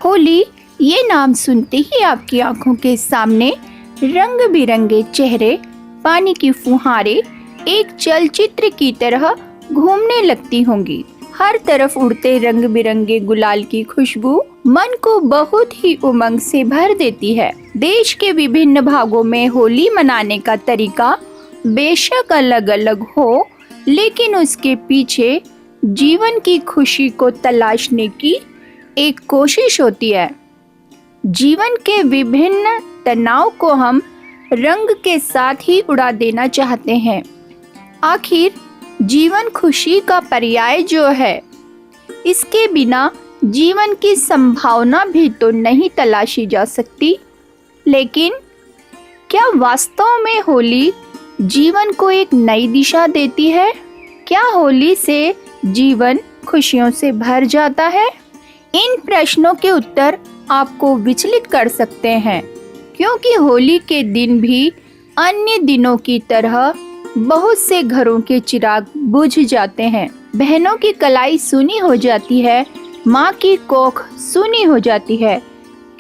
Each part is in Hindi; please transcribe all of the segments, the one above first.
होली, ये नाम सुनते ही आपकी आंखों के सामने रंग बिरंगे चेहरे, पानी की फुहारें एक चलचित्र की तरह घूमने लगती होंगी। हर तरफ उड़ते रंग बिरंगे गुलाल की खुशबू मन को बहुत ही उमंग से भर देती है। देश के विभिन्न भागों में होली मनाने का तरीका बेशक अलग अलग हो, लेकिन उसके पीछे जीवन की खुशी को तलाशने की एक कोशिश होती है। जीवन के विभिन्न तनाव को हम रंग के साथ ही उड़ा देना चाहते हैं। आखिर जीवन खुशी का पर्याय जो है, इसके बिना जीवन की संभावना भी तो नहीं तलाशी जा सकती। लेकिन क्या वास्तव में होली जीवन को एक नई दिशा देती है? क्या होली से जीवन खुशियों से भर जाता है? इन प्रश्नों के उत्तर आपको विचलित कर सकते हैं, क्योंकि होली के दिन भी अन्य दिनों की तरह बहुत से घरों के चिराग बुझ जाते हैं। बहनों की कलाई सूनी हो जाती है, माँ की कोख सूनी हो जाती है,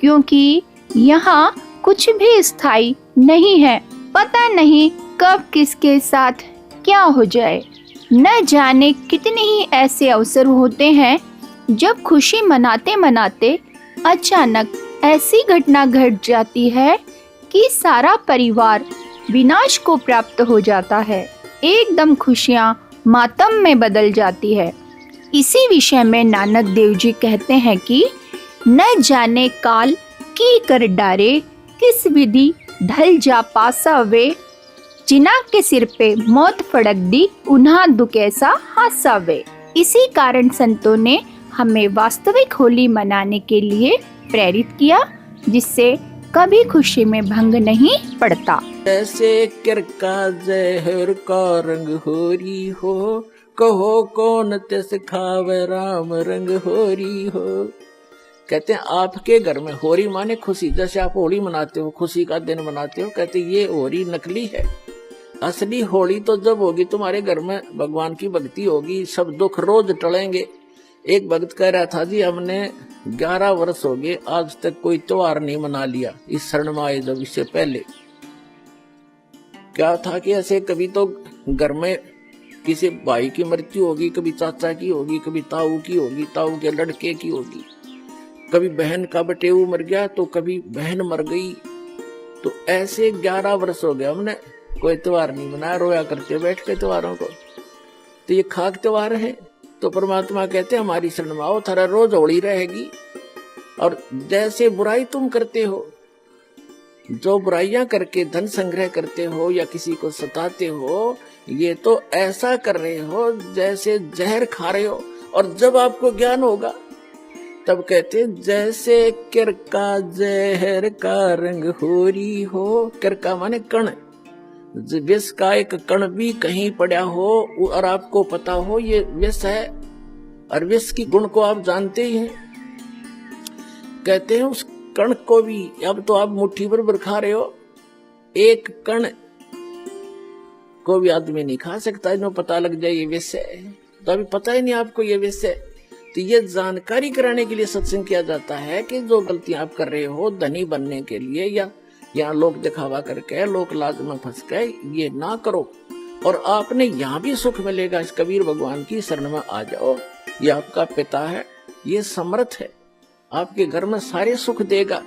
क्योंकि यहाँ कुछ भी स्थायी नहीं है। पता नहीं कब किसके साथ क्या हो जाए। न जाने कितने ही ऐसे अवसर होते हैं जब खुशी मनाते मनाते अचानक ऐसी घटना घट जाती है कि सारा परिवार विनाश को प्राप्त हो जाता है। एकदम खुशियाँ मातम में बदल जाती है। इसी विषय में नानक देव जी कहते हैं कि न जाने काल की कर डारे, किस विधि ढल जा पासा वे, जिना के सिर पे मौत फड़क दी, उन्हा दुकैसा हासा वे। इसी कारण संतों ने हमें वास्तविक होली मनाने के लिए प्रेरित किया, जिससे कभी खुशी में भंग नहीं पड़ता। जैसे किरका जहर का रंग होरी हो, कहो कौन तिस खावे राम रंग होरी हो। कहते हैं आपके घर में होरी माने खुशी, जैसे आप होली मनाते हो, खुशी का दिन मनाते हो, कहते ये होली नकली है। असली होली तो जब होगी तुम्हारे घर में भगवान की भक्ति होगी, सब दुख रोज टलेंगे। एक भक्त कह रहा था, जी हमने 11 वर्ष हो गए आज तक कोई त्योहार नहीं मना लिया इस शरण में आए जब। इससे पहले क्या था कि ऐसे कभी तो घर में किसी भाई की मृत्यु होगी, कभी चाचा की होगी, कभी ताऊ की होगी, ताऊ के लड़के की होगी, कभी बहन का बटेऊ मर गया, तो कभी बहन मर गई। तो ऐसे 11 वर्ष हो गए हमने कोई त्योहार नहीं मनाया, रोया करते बैठ के त्योहारों को। तो ये खाक त्योहार है। तो परमात्मा कहते हैं हमारी शरण में आओ, थारा रोज होली रहेगी। और जैसे बुराई तुम करते हो, जो बुराइयां करके धन संग्रह करते हो या किसी को सताते हो, ये तो ऐसा कर रहे हो जैसे जहर खा रहे हो। और जब आपको ज्ञान होगा तब कहते हैं जैसे किरका जहर का रंग होरी हो। किरका माने कण, विष का एक कण भी कहीं पड़ा हो और आपको पता हो ये विष है, और विष की गुण को आप जानते ही हैं, कहते हैं उस कण को भी, अब तो आप मुट्ठी भर खा रहे हो, एक कण को भी आदमी नहीं खा सकता जो पता लग जाए ये विष है। तो अभी पता ही नहीं आपको ये विष है। तो ये जानकारी कराने के लिए सत्संग किया जाता है कि जो गलतियां आप कर रहे हो धनी बनने के लिए या यहाँ लोग दिखावा करके, लोक लाज में फंस के, ये ना करो। और आपने यहाँ भी सुख मिलेगा। इस कबीर भगवान की शरण में आ जाओ। ये आपका पिता है, ये समर्थ है, आपके घर में सारे सुख देगा।